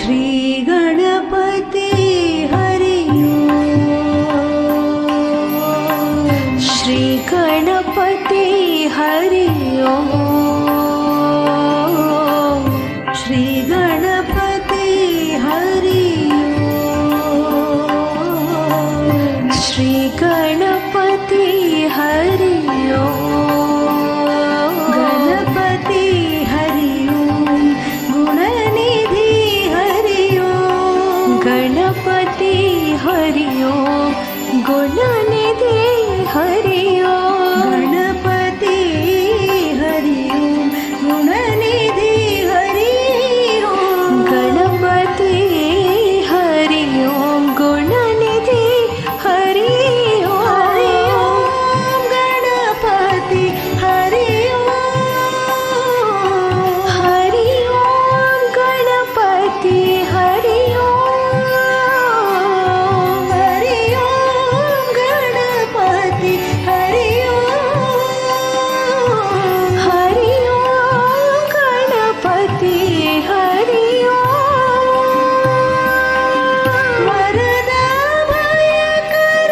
श्रीगणपति हरि ओम्। श्रीगणपति हरि ओम्। श्रीगणपति हरि ओम्। श्रीगणपति हरि ओम्। गणपति हरि ओम्। गुणनिधि हरि ओम्। गणपति हरि ओम्। गुणनिधि हरि ओम्। गणपति हरि ओम्। गुणनिधि हरि ओम्। गणपति हरि ओम्। गुणनिधि हरि ओम्। गणपति हरि ओम्। हरि ओम्। गणपति हरि ओम्। हरि ओम्। गणपति हरि ओम्। हरि ओम्। गणपति हरि ओम्। वरदा भयकर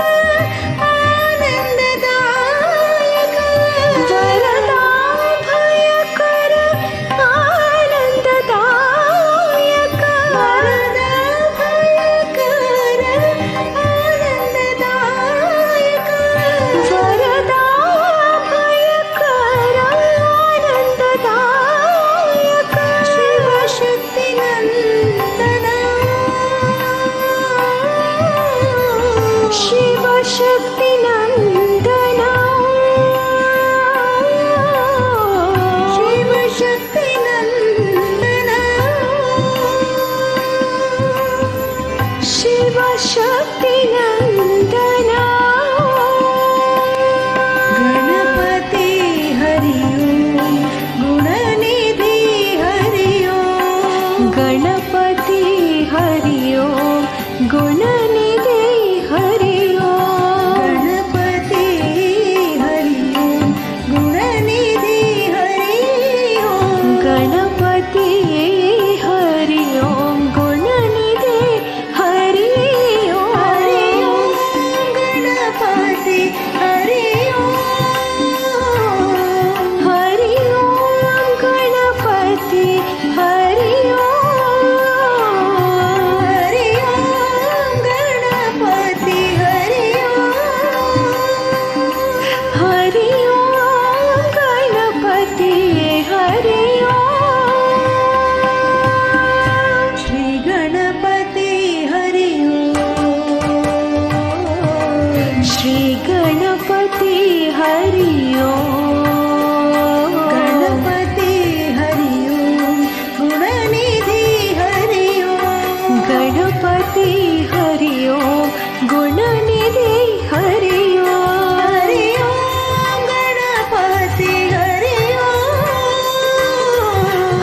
आनंददायक। वरदा भयकर आनंददायक। वरदा भयकर आनंददायक। वरदा भयकर आनंददायक। शिवशक्ति नंदन। शिवशक्ति नंदन। शिवशक्ति नंदन। शिवशक्ति नंदन। गणपति हरि ओम्। गुणनिधि हरि ओम्। गणपति हरि ओम्। गुणनिधि हरि ओम्। गणपति हरि ओम्। गुणनिधि हरि ओम्। गणपति हरि ओम्। गुणनिधि हरि ओम्। गणपति हरि ओम्। हरि ओम्। गणपति हरि ओम्। हरि ओम्। गणपति हरि ओम्। हरि ओम्। गणपति हरि ओम्। श्री गणपति हरि ओम्। श्री गणपति हरि ओम्। गणपति हरि ओम्। गुणनिधि हरि ओम्। गणपति हरि ओम्। गुणनिधि हरि ओम्। हरि ओम्। गणपति हरि ओम्।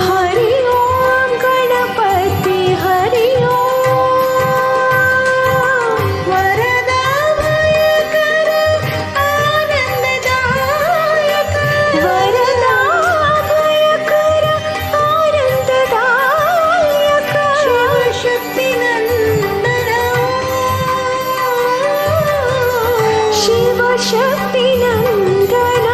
हरि ओम्। गणपति हरि ओम्। वरदा भयकर आनंददायक। वरदा भयकर आनंददायक। शिवशक्ति नंदन। शिवशक्ति नंदन।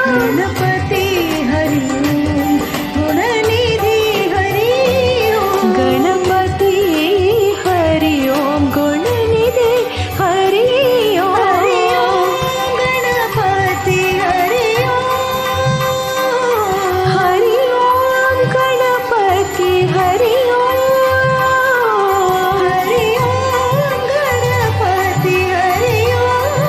गणपति हरि ओम्। गुणनिधि हरि ओम्। गणपति हरि ओम्। गुणनिधि हरि ओम्। गणपति हरि ओम्। हरि ओम्। गणपति हरि ओम्। हरि ओम्। गणपति हरि ओम्।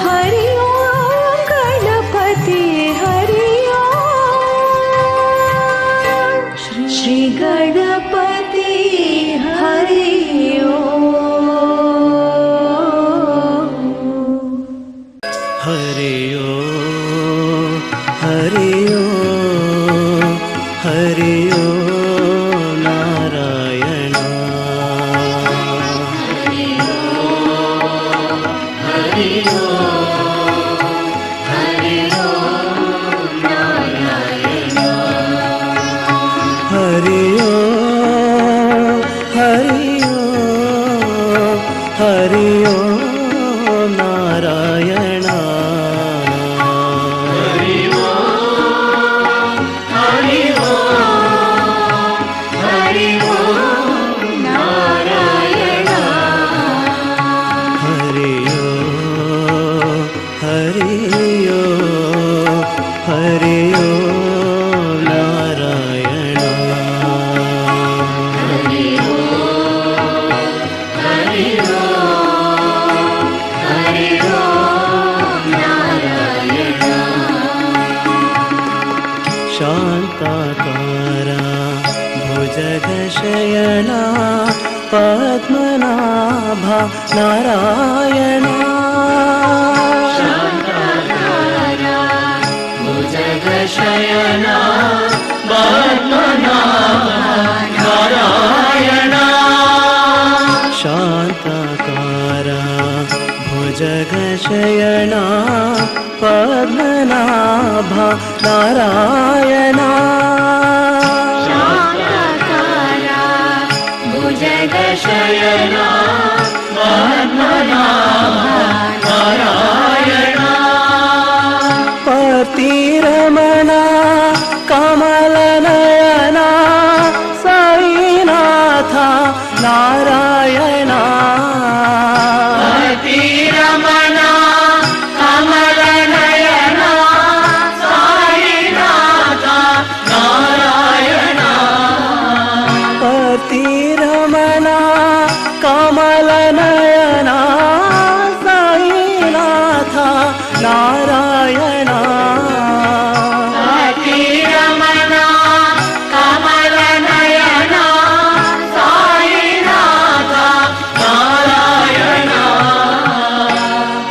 हरि ओम्। गणपति हरि ओम्। श्री गणपति हरि ओम्। हरि ओम्। हरि ओम्। हरि ओम् नारायण। हरि ओम्। हरि ओम्। हरि ओम् नारायण। शान्ताकारा भुजगशयना पद्मनाभा नारायणा शान्ताकारा भुजगशयना पद्मनाभा नारायणा शान्ताकारा भुजगशयना पद्मनाभा नारायणा शान्ताकारा भुजगशयना पद्मनाभा नारायणा पतिरमणा कमलनयना साईनाथा नारायणा पतिरमणा कमलनयना साईनाथा नारायणा पतिरमणा कमलनयना साईनाथा नारायणा पतिरमणा कमलनयना साईनाथा नारायणा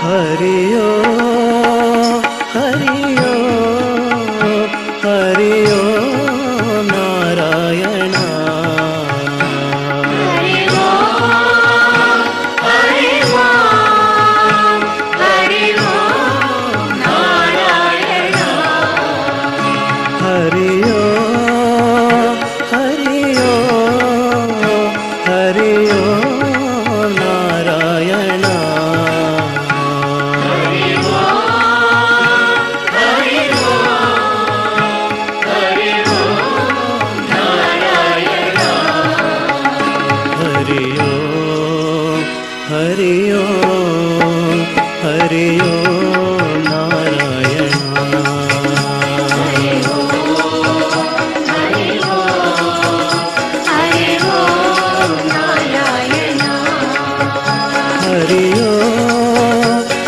हरि ओम हरि ओम हरि ओम नारायणा हरि ओम हरि ओम हरि ओम नारायणा हरि ओम हरि ओम हरि ओम नारायणा हरि ओम हरि ओम हरि ओम नारायणा हरि ओम हरि ओम हरि ओम नारायणा हरि ओम हरि ओम हरि ओम नारायणा हरि ओम हरि ओम हरि ओम नारायणा हरि ओम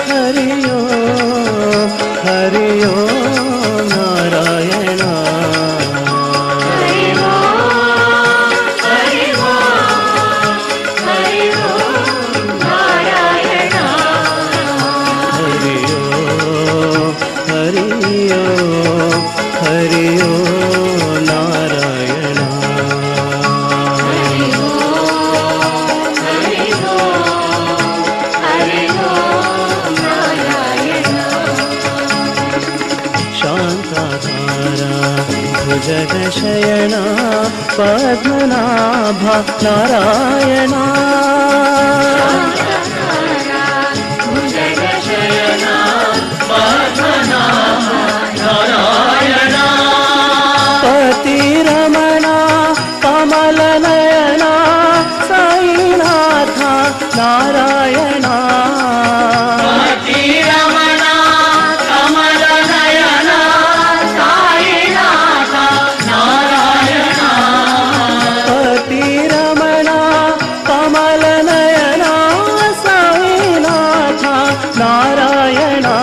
हरि ओम हरि ओम नारायणा हरि ओम हरि ओम हरि ओम नारायणा हरि ओम हरि ओम हरि ओम नारायणा शान्ताकारा भुजगशयना पद्मनाभा नारायणा शान्ताकारा भुजगशयना पद्मनाभा नारायणा पतिरमणा कमलनयना साईनाथा नारायणा पतिरमणा कमलनयना साईनाथा नारायणा पतिरमणा कमलनयना साईनाथा नारायणा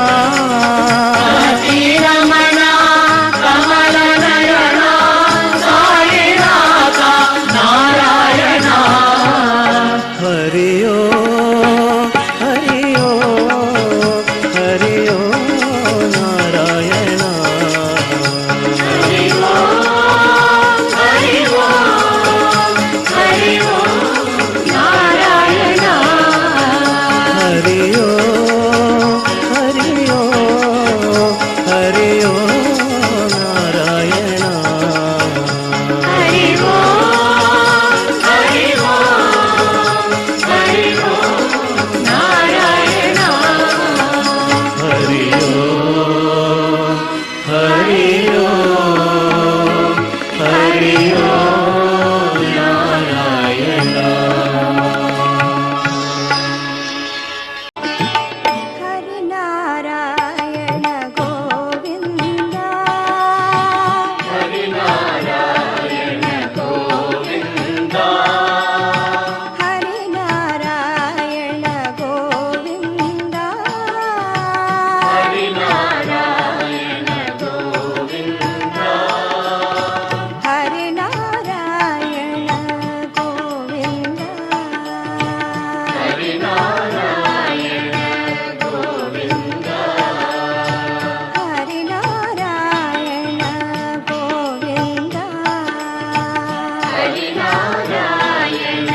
హరినారాయణ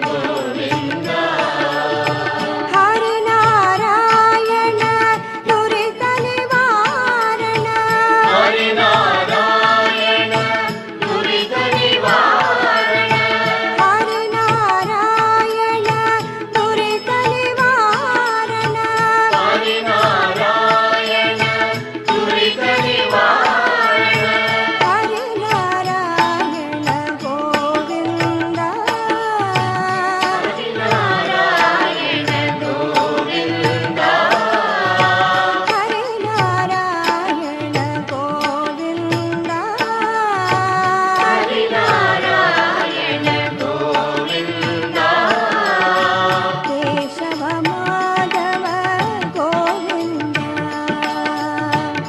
గోవింద హరినారాయణ దురిత నివారణ హరినారాయణ దురిత నివారణ హరినారాయణ దురిత నివారణ హరినారాయణ దురిత నివారణ హరినారాయణ గోవింద హరినారాయణ గోవింద హరినారాయణ గోవింద హరినారాయణ గోవింద కేశవ మాధవ గోవింద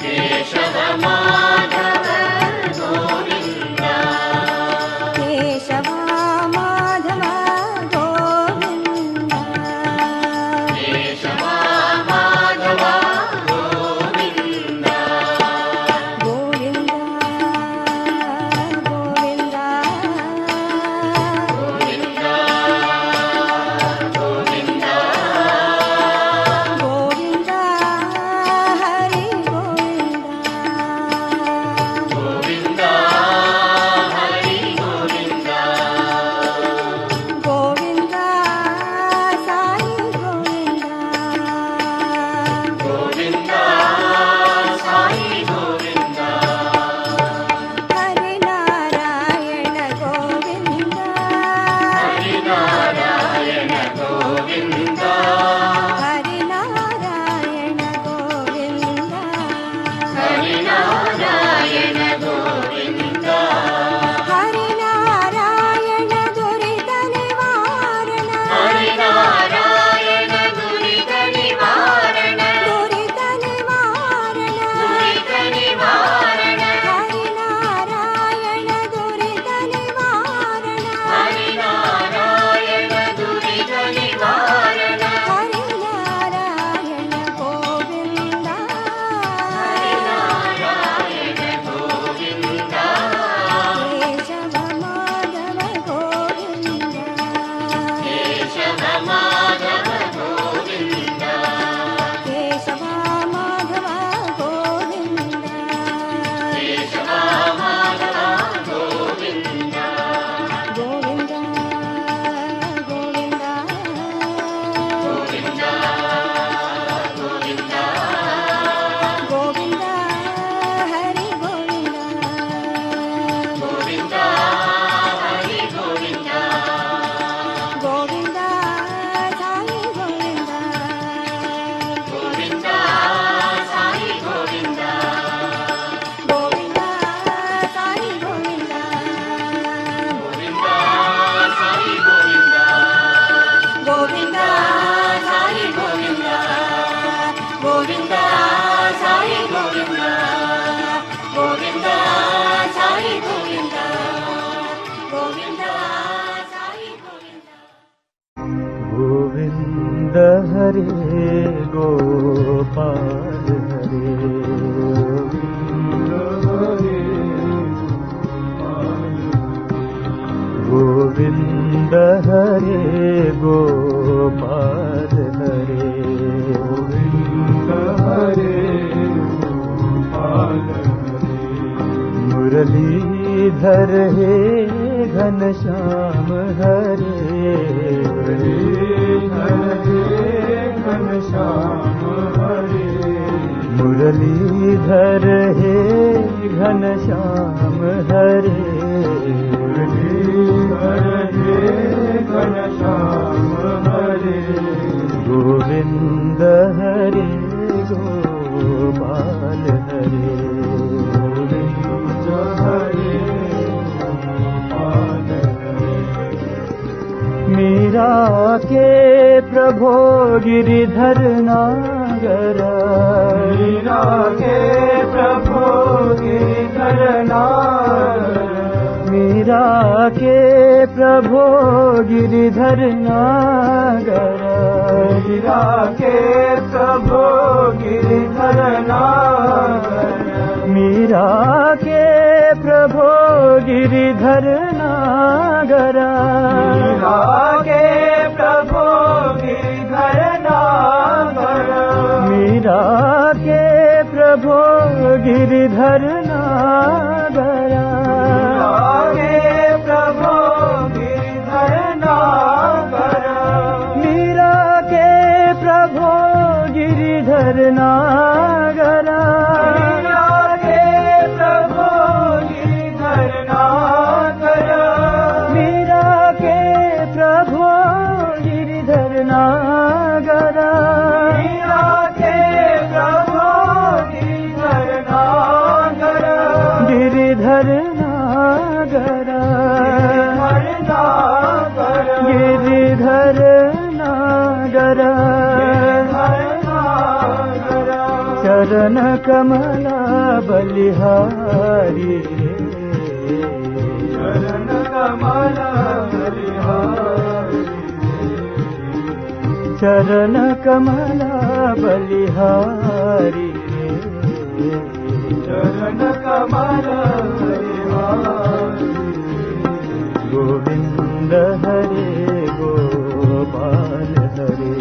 కేశవ మాధవ గోవింద కేశవ మాధవ గోవింద కేశవ మాధవ గోవింద గోవింద గోవింద గోవింద గోవింద గోవింద హరి గోవింద గోవింద హరి గోవింద గోవింద సాయి గోవింద గోవింద సాయి గోవింద హరినారాయణ గోవింద హరినారాయణ గోవింద హరినారాయణ గోవింద హరినారాయణ గోవింద హరినారాయణ దురిత నివారణ హరినారాయణ దురిత నివారణ దురిత నివారణ దురిత నివారణ హరినారాయణ దురిత నివారణ హరినారాయణ దురిత నివారణ హరినారాయణ గోవింద హరినారాయణ గోవింద కేశవ మాధవ గోవింద కేశవ మాధవ గోవింద కేశవ మాధవ గోవింద కేశవ మాధవ గోవింద గోవింద గోవింద గోవింద గోవింద గోవింద హరి గోవింద గోవింద హరి గోవింద గోవింద సాయి గోవింద గోవింద సాయి గోవింద గోవింద సాయి గోవింద గోవింద సాయి గోవింద గోవింద సాయి గోవింద గోవింద సాయి గోవింద గోవింద సాయి గోవింద గోవింద సాయి గోవింద गोविन्द हरे गोपाल हरे गोविन्द हरे गोपाल हरे गोविन्द हरे गोपाल मुरलीधर हे घनश्याम हरे घनश्याम हरे मुरलीधर हे घनश्याम हरे घनश्याम हरे गोविन्द हरे गोपाल हरे गोविन्द हरे गोपाल हरे मीरा के प्रभो गिरिधर नागर मीरा के प्रभो गिरिधर नागर मीरा के प्रभो गिरिधर नागर मीरा के प्रभो गिरिधर नागर मीरा के प्रभो गिरिधर नागरा, मीरा के प्रभो गिरिधर नागरा, मीरा के प्रभो गिरिधर नागरा, मीरा के प्रभो गिरिधर नागरा, मीरा के प्रभो गिरिधर नागरा, मीरा के प्रभो गिरिधर नागरा, गिरिधर नागरा, गिरिधर नागरा, चरण कमला बलिहारी, चरण कमला बलिहारी, चरण कमला बलिहारी, चरण कमला बलिहारी, गोविंद हरे गोपाल हरे,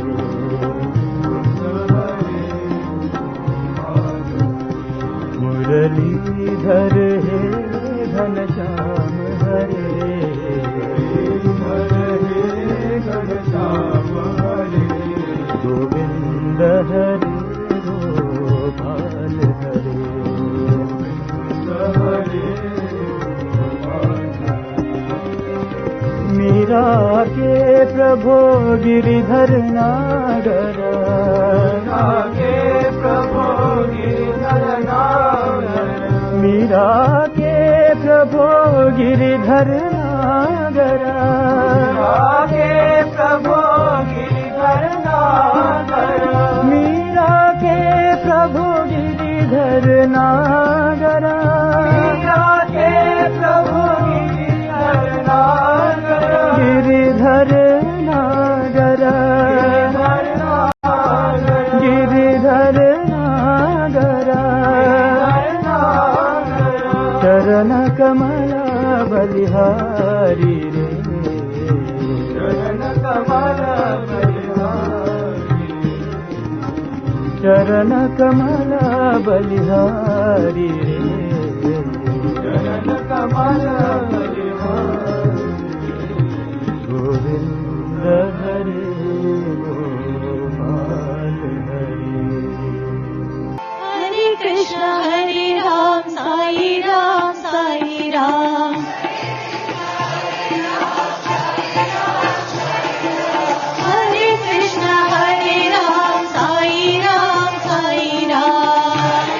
मुरलीधर हे घनश्याम हरे, घनश्याम हरे, गोविंद हरे गोपाल हरे, मीरा के प्रभो गिरिधर नागरा, के प्रभो गिरिधर नागरा, मीरा के प्रभो गिरिधर नागरा, के प्रभो गिरिधर नागरा, मीरा के प्रभो गिरिधर नागरा, मीरा के प्रभो गिरिधर नागरा, गिरिधर नागरा, गिरिधर नागरा, चरण कमला बलिहारी रे, चरण कमला बलिहारी, चरण कमला बलिहारी रे, चरण कमला बलिहारी, गोविंद हरे गोपाल हरे, हरे कृष्ण हरे राम साई राम साई राम, हरे कृष्ण हरे राम साई राम साई राम,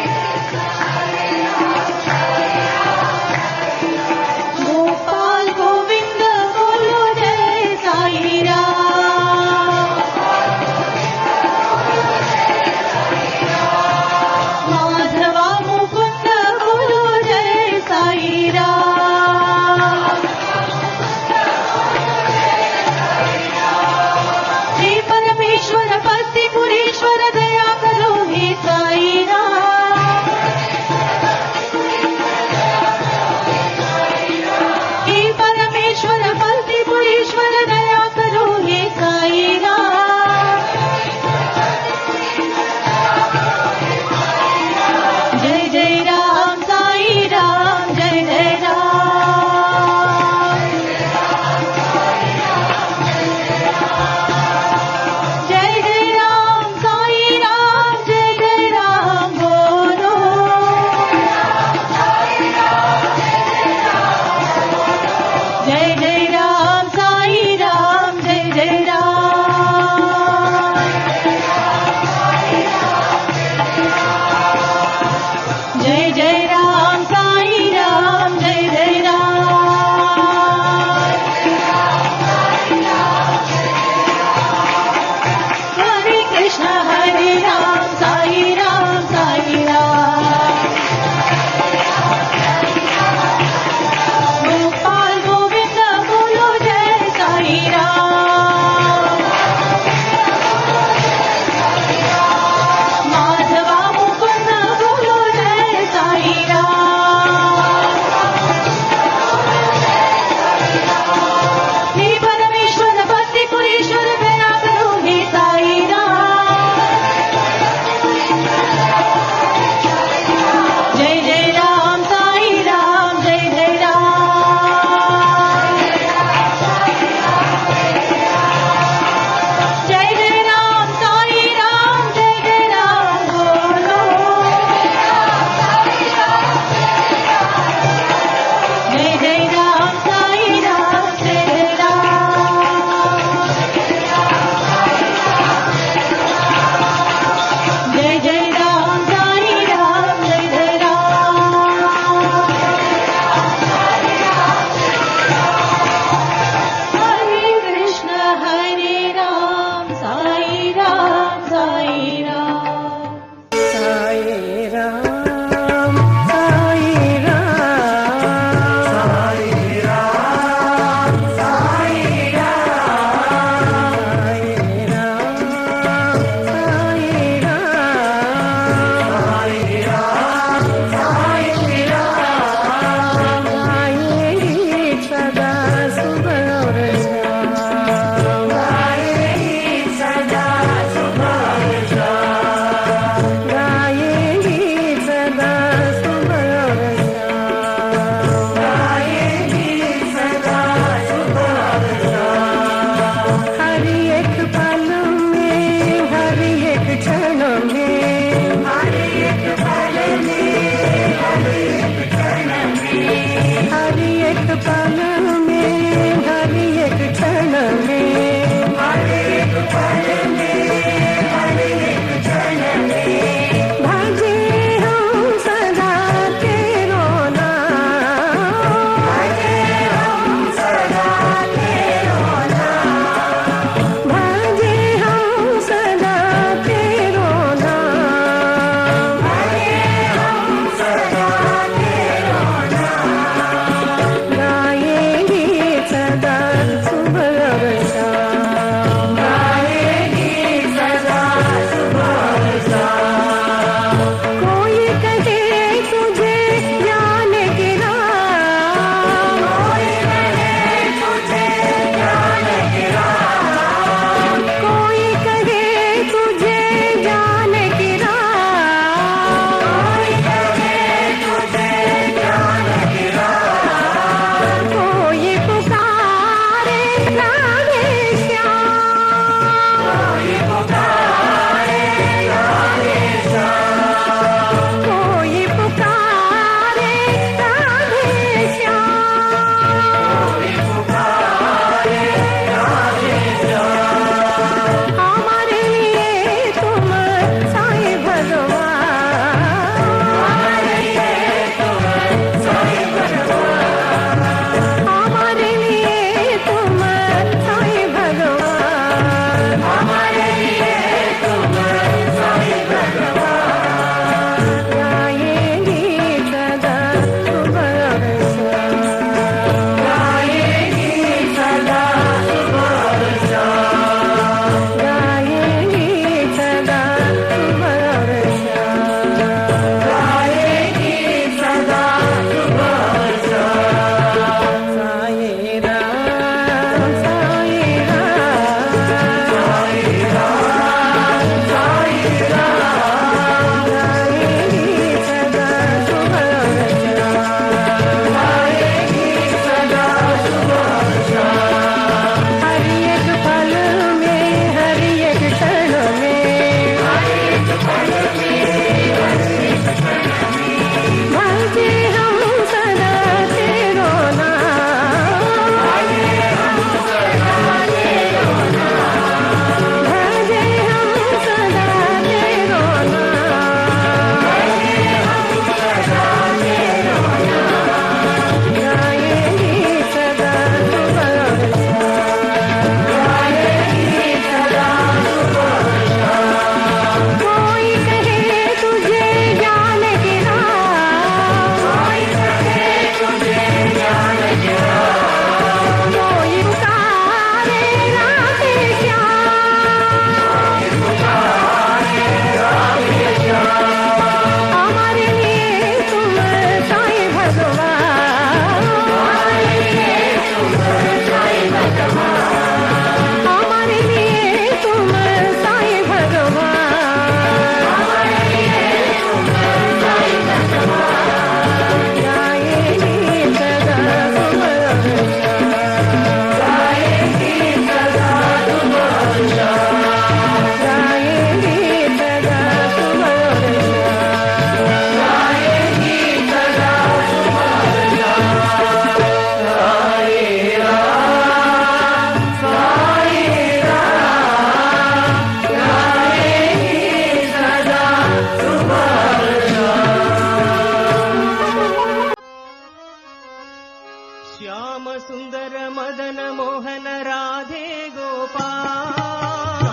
ಶ್ಯಾಮ ಸುಂದರ ಮದನ ಮೋಹನ ರಾಧೆ ಗೋಪಾಲ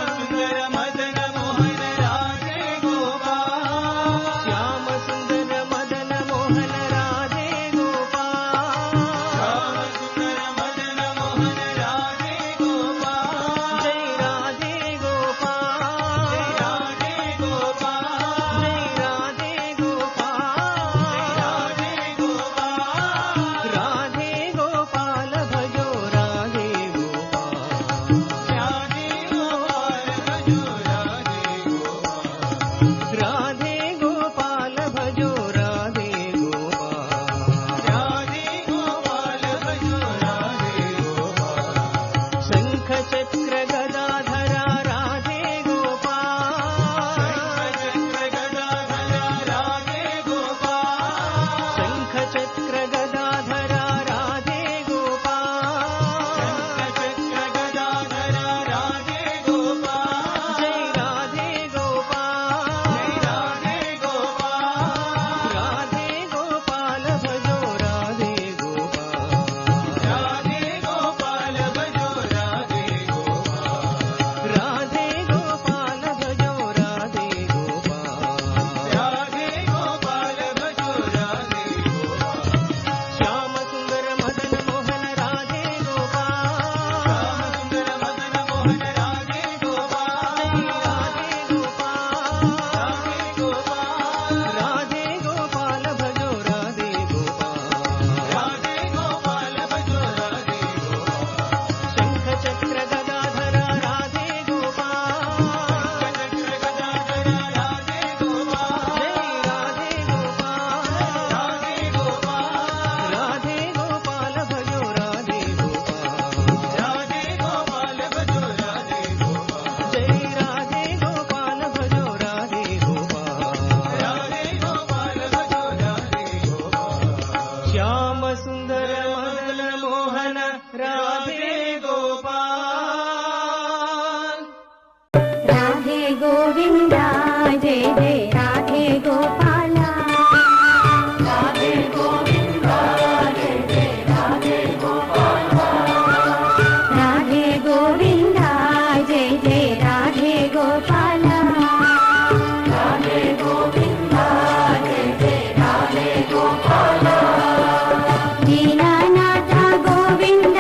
ಸುಂದರ ಮದನ ಮೋಹನ ರಾಧೆ ಗೋಪಾಲ ಶ್ಯಾಮ ಸುಂದರ ಮದನ ಮೋಹನ ರಾಧೆ ಗೋಪಾಲ ಸುಂದರ ಮದನ ಮೋಹನ ರಾಧೆ ಗೋಪಾಲ ಜೈ ರಾಧೆ ಗೋಪಾಲ ರಾಧೆ ಗೋಪಾಲ ಜೈ ರಾಧೆ ಗೋಪಾಲ ರಾಧೆ ಗೋಪಾಲ ರಾಧೆ ಗೋಪಾಲ ಭಜೋ ರಾಧೆ ಗೋಪಾಲ ರಾಧೆ ಗೋಪಾಲ ಭಜೋ ರಾಧೆ ಗೋಪಾಲ ರಾಧೆ ಗೋಪಾಲ ಭಜೋ ರಾಧೆ ಗೋಪಾಲ ರಾಧೆ ಗೋಪಾಲ ಭಜೋ ರಾಧೆ ಗೋಪಾಲ ಶಂಖ ಚಕ್ರ ಗದಾಧರ ರಾಧೆ ಗೋಪಾಲ ಶಂಖ ಚಕ್ರ ಗದಾಧರ ರಾಧೆ ಗೋಪಾಲ ಶಂಖ ಚಕ್ರ ಗದಾಧರ ರಾಧೆ ಗೋಪಾಲ ಜೈ ರಾಧೆ ಗೋಪಾಲ ಜೈ ರಾಧೆ ಗೋಪಾಲ ರಾಧೆ ಗೋಪಾಲ ಭಜೋ ರಾಧೆ ಗೋಪಾಲ ರಾಧೆ ಗೋಪಾಲ ಭಜೋ ರಾಧೆ ಗೋಪಾಲ ರಾಧೆ ಗೋಪಾಲ ಭಜೋ ರಾಧೆ ಗೋಪಾಲ ರಾಧೆ ಗೋಪಾಲ ಭಜೋ ರಾಧೆ ಗೋಪಾಲ ಶ್ಯಾಮ ಸುಂದರ ಮದನ ಮೋಹನ ರಾಧೆ ಗೋಪಾಲ ಸುಂದರ ಮದನ ಮೋಹನ ರಾಧೆ ಗೋಪಾಲ ರಾಧೆ ಗೋಪಾಲ ರಾಧೆ ಗೋಪಾಲ ಭಜೋ ರಾಧೆ ಗೋಪಾಲ ರಾಧೆ ಗೋಪಾಲ ಭಜೋ ರಾಧೆ ಗೋಪಾಲ ಶಂಖ ಚಕ್ರ ಗದಾಧರ ರಾಧೆ ಗೋಪಾಲ ಚಕ್ರ ಗದಾಧರ ರಾಧೆ ಗೋಪಾಲ ಜೈ ರಾಧೆ ಗೋಪಾಲ ರಾಧೆ ಗೋಪಾಲ ರಾಧೆ ಗೋಪಾಲ ಭಜೋ ರಾಧೆ ಗೋಪಾಲ ರಾಧೆ ಗೋಪಾಲ ಭಜೋ ರಾಧೆ ಗೋಪಾಲ ಜೈ ರಾಧೆ ಗೋಪಾಲ ಭಜೋ ರಾಧೆ ಗೋಪಾಲ ರಾಧೆ ಗೋಪಾಲ ಭಜೋ ರಾಧೆ ಗೋಪಾಲ ಶ್ಯಾಮ ಸುಂದರ ಮದನ ಮೋಹನ ರಾಧೆ ಗೋಪಾಲ ರಾಧೆ ಗೋವಿಂದ ಜಯ ಜಯ ರಾಧೆ ಗೋಪಾಲ ರಾಧೆ ಗೋವಿಂದ ಜಯ ಜಯ ರಾಧೆ ಗೋಪಾಲ ರಾಧೆ ಗೋವಿಂದ ಜಯ ಜಯ ರಾಧೆ ಗೋಪಾಲ ರಾಧೆ ಗೋವಿಂದ ಜಯ ಜಯ ರಾಧೆ ಗೋಪಾಲ ದೀನನಾಥ ಗೋವಿಂದ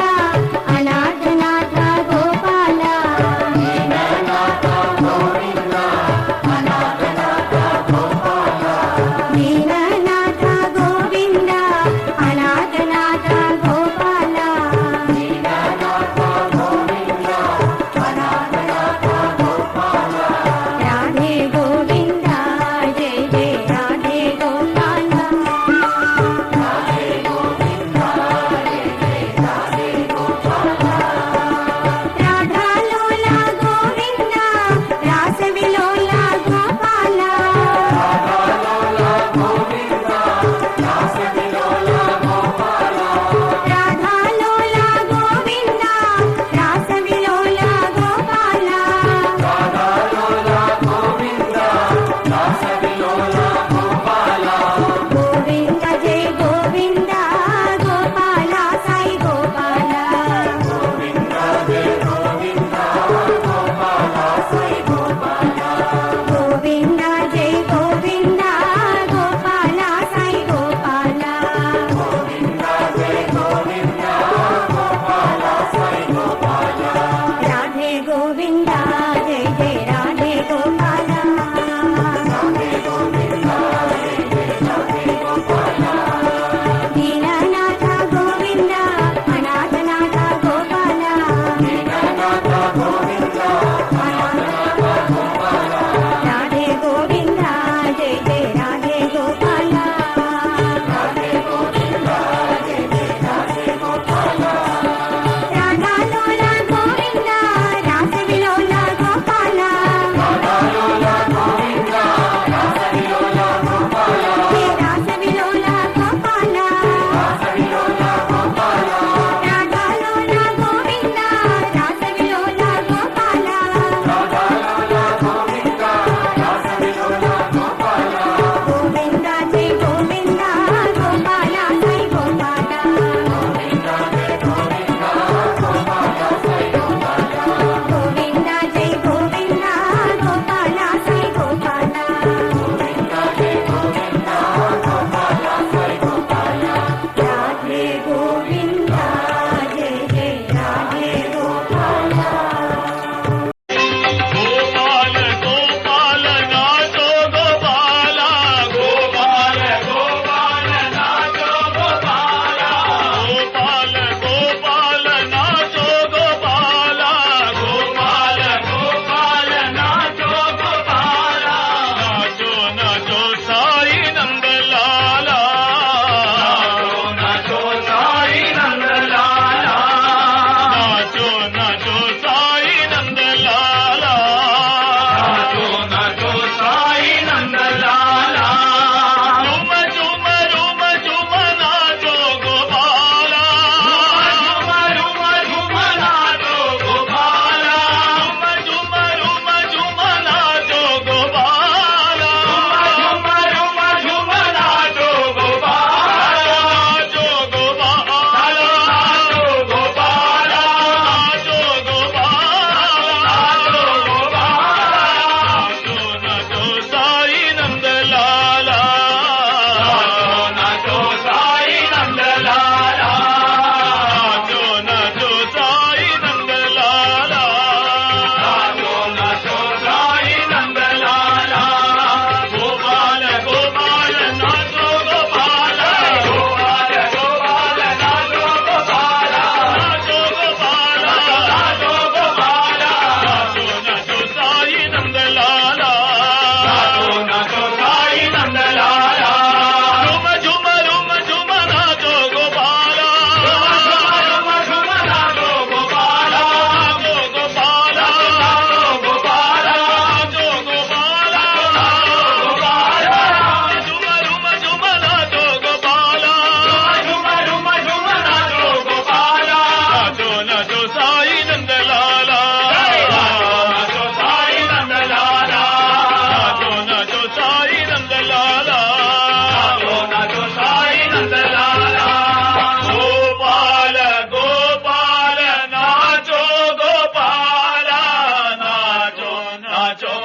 राजो